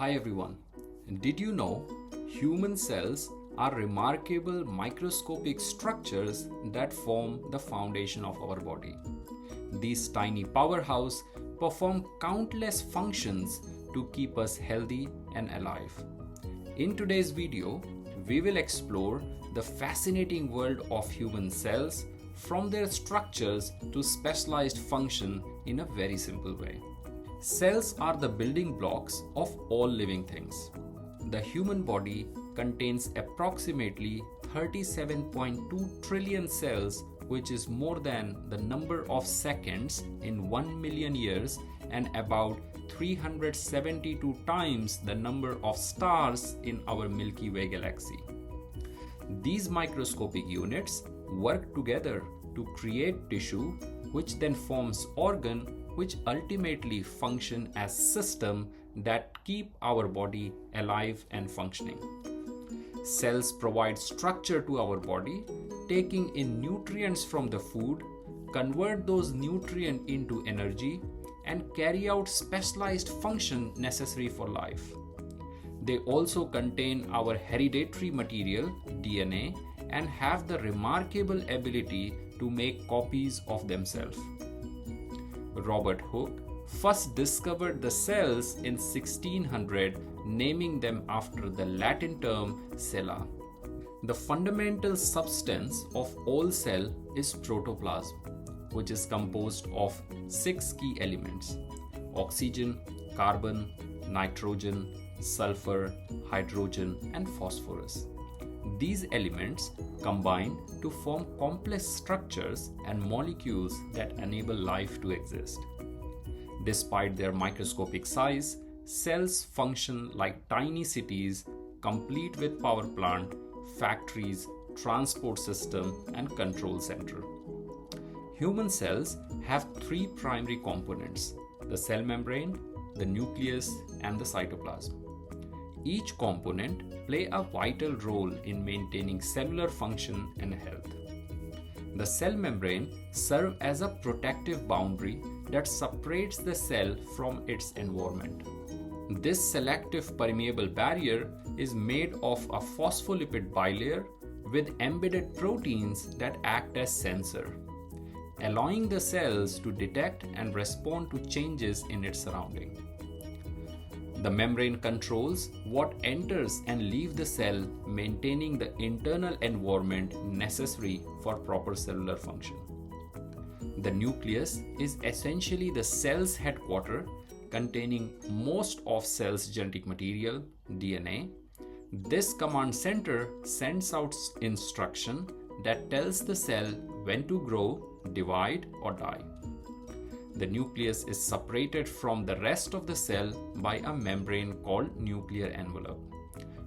Hi everyone. Did you know human cells are remarkable microscopic structures that form the foundation of our body? These tiny powerhouses perform countless functions to keep us healthy and alive. In today's video, we will explore the fascinating world of human cells from their structures to specialized function in a very simple way. Cells are the building blocks of all living things. The human body contains approximately 37.2 trillion cells, which is more than the number of seconds in 1 million years and about 372 times the number of stars in our Milky Way galaxy. These microscopic units work together to create tissue, which then forms organ, which ultimately function as system that keep our body alive and functioning. Cells provide structure to our body, taking in nutrients from the food, convert those nutrients into energy, and carry out specialized function necessary for life. They also contain our hereditary material, DNA, and have the remarkable ability to make copies of themselves. Robert Hooke first discovered the cells in 1600, naming them after the Latin term cella. The fundamental substance of all cell is protoplasm, which is composed of 6 key elements: oxygen, carbon, nitrogen, sulfur, hydrogen, and phosphorus. These elements combine to form complex structures and molecules that enable life to exist. Despite their microscopic size, cells function like tiny cities, complete with power plant, factories, transport system, and control center. Human cells have 3 primary components: the cell membrane, the nucleus, and the cytoplasm. Each component play a vital role in maintaining cellular function and health. The cell membrane serves as a protective boundary that separates the cell from its environment. This selective permeable barrier is made of a phospholipid bilayer with embedded proteins that act as sensor, allowing the cells to detect and respond to changes in its surrounding. The membrane controls what enters and leaves the cell, maintaining the internal environment necessary for proper cellular function. The nucleus is essentially the cell's headquarters, containing most of cell's genetic material, DNA. This command center sends out instruction that tells the cell when to grow, divide, or die. The nucleus is separated from the rest of the cell by a membrane called nuclear envelope,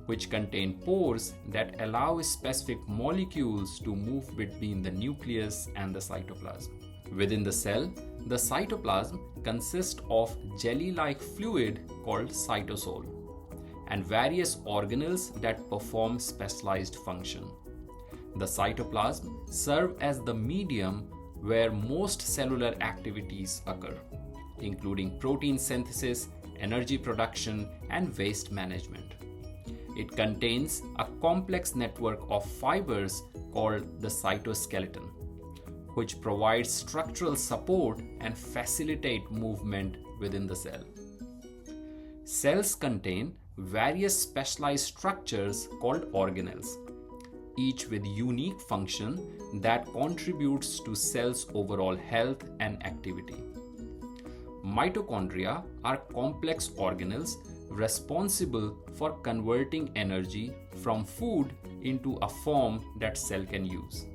which contain pores that allow specific molecules to move between the nucleus and the cytoplasm. Within the cell, the cytoplasm consists of jelly-like fluid called cytosol and various organelles that perform specialized function. The cytoplasm serves as the medium where most cellular activities occur, including protein synthesis, energy production, and waste management. It contains a complex network of fibers called the cytoskeleton, which provides structural support and facilitate movement within the cell. Cells contain various specialized structures called organelles, each with unique function that contributes to cells' overall health and activity. Mitochondria are complex organelles responsible for converting energy from food into a form that cell can use.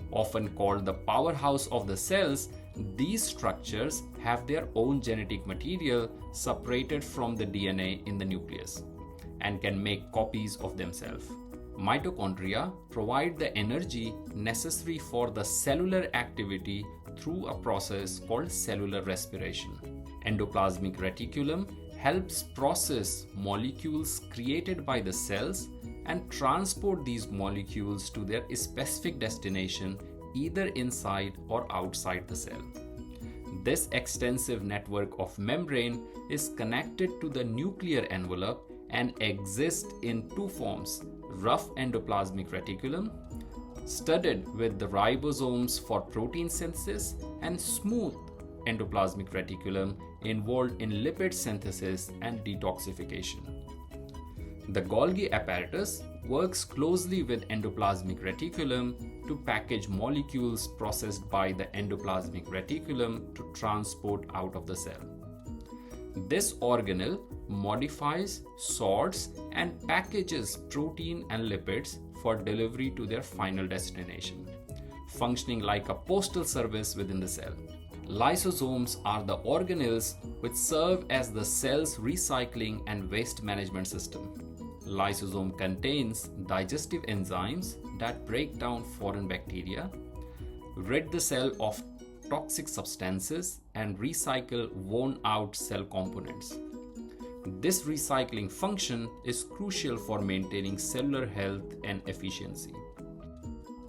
Often called the powerhouse of the cells, these structures have their own genetic material separated from the DNA in the nucleus and can make copies of themselves. Mitochondria provide the energy necessary for the cellular activity through a process called cellular respiration. Endoplasmic reticulum helps process molecules created by the cells and transport these molecules to their specific destination either inside or outside the cell. This extensive network of membrane is connected to the nuclear envelope and exists in two forms: rough endoplasmic reticulum, studded with the ribosomes for protein synthesis, and smooth endoplasmic reticulum involved in lipid synthesis and detoxification. The Golgi apparatus works closely with endoplasmic reticulum to package molecules processed by the endoplasmic reticulum to transport out of the cell. This organelle modifies, sorts, and packages protein and lipids for delivery to their final destination, functioning like a postal service within the cell. Lysosomes are the organelles which serve as the cell's recycling and waste management system. Lysosome contains digestive enzymes that break down foreign bacteria, rid the cell of toxic substances, and recycle worn-out cell components. This recycling function is crucial for maintaining cellular health and efficiency.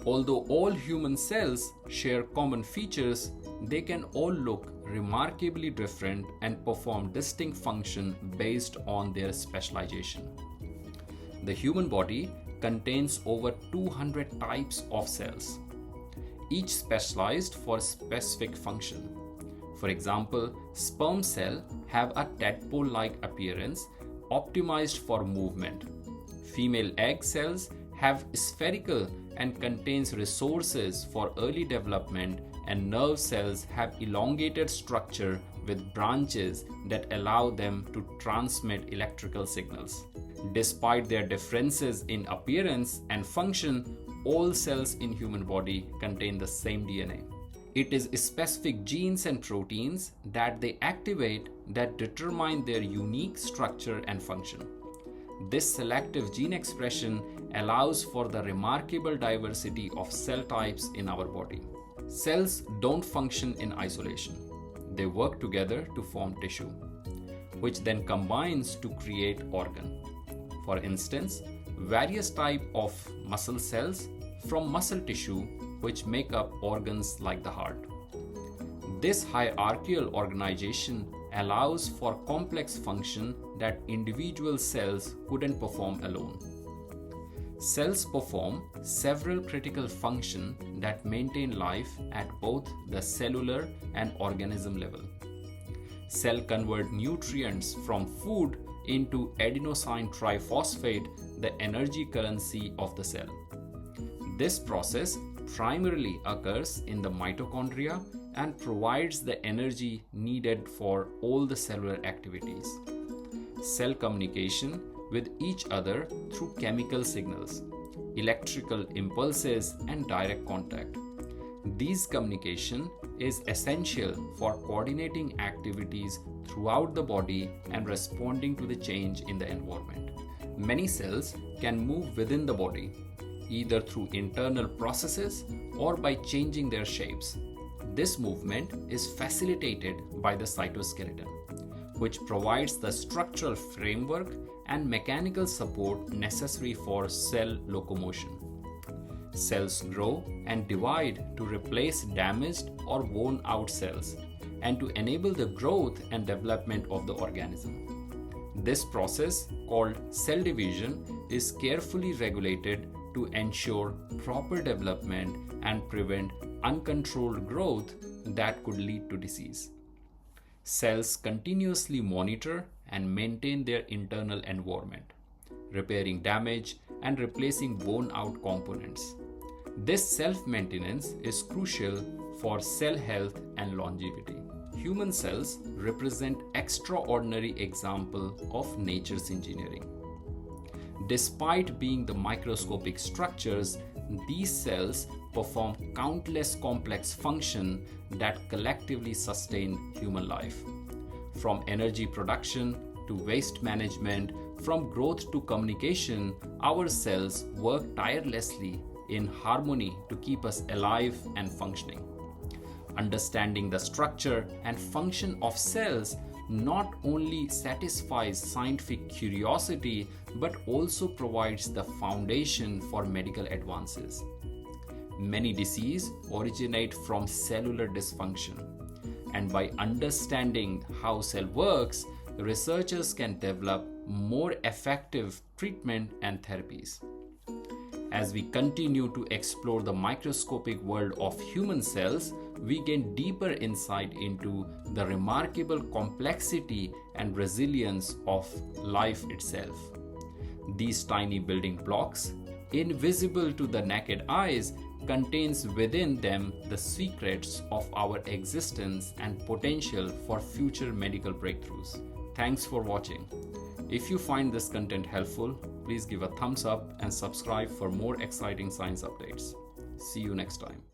Although all human cells share common features, they can all look remarkably different and perform distinct functions based on their specialization. The human body contains over 200 types of cells, each specialized for a specific function. For example, sperm cells have a tadpole-like appearance optimized for movement. Female egg cells have spherical and contains resources for early development, and nerve cells have elongated structure with branches that allow them to transmit electrical signals. Despite their differences in appearance and function, all cells in human body contain the same DNA. It is specific genes and proteins that they activate that determine their unique structure and function. This selective gene expression allows for the remarkable diversity of cell types in our body. Cells don't function in isolation. They work together to form tissue, which then combines to create organ. For instance, various types of muscle cells from muscle tissue which make up organs like the heart. This hierarchical organization allows for complex function that individual cells couldn't perform alone. Cells perform several critical functions that maintain life at both the cellular and organism level. Cells convert nutrients from food into adenosine triphosphate, the energy currency of the cell. This process primarily occurs in the mitochondria and provides the energy needed for all the cellular activities. Cell communication with each other through chemical signals, electrical impulses, and direct contact. This communication is essential for coordinating activities throughout the body and responding to the change in the environment. Many cells can move within the body, either through internal processes or by changing their shapes. This movement is facilitated by the cytoskeleton, which provides the structural framework and mechanical support necessary for cell locomotion. Cells grow and divide to replace damaged or worn out cells and to enable the growth and development of the organism. This process, called cell division, is carefully regulated to ensure proper development and prevent uncontrolled growth that could lead to disease. Cells continuously monitor and maintain their internal environment, repairing damage and replacing worn-out components. This self-maintenance is crucial for cell health and longevity. Human cells represent extraordinary example of nature's engineering. Despite being the microscopic structures, these cells perform countless complex functions that collectively sustain human life. From energy production to waste management, from growth to communication, our cells work tirelessly in harmony to keep us alive and functioning. Understanding the structure and function of cells not only satisfies scientific curiosity but also provides the foundation for medical advances. Many diseases originate from cellular dysfunction, And by understanding how cell works, researchers can develop more effective treatment and therapies. As we continue to explore the microscopic world of human cells, we gain deeper insight into the remarkable complexity and resilience of life itself. These tiny building blocks, invisible to the naked eyes, contains within them the secrets of our existence and potential for future medical breakthroughs. Thanks for watching. If you find this content helpful, please give a thumbs up and subscribe for more exciting science updates. See you next time.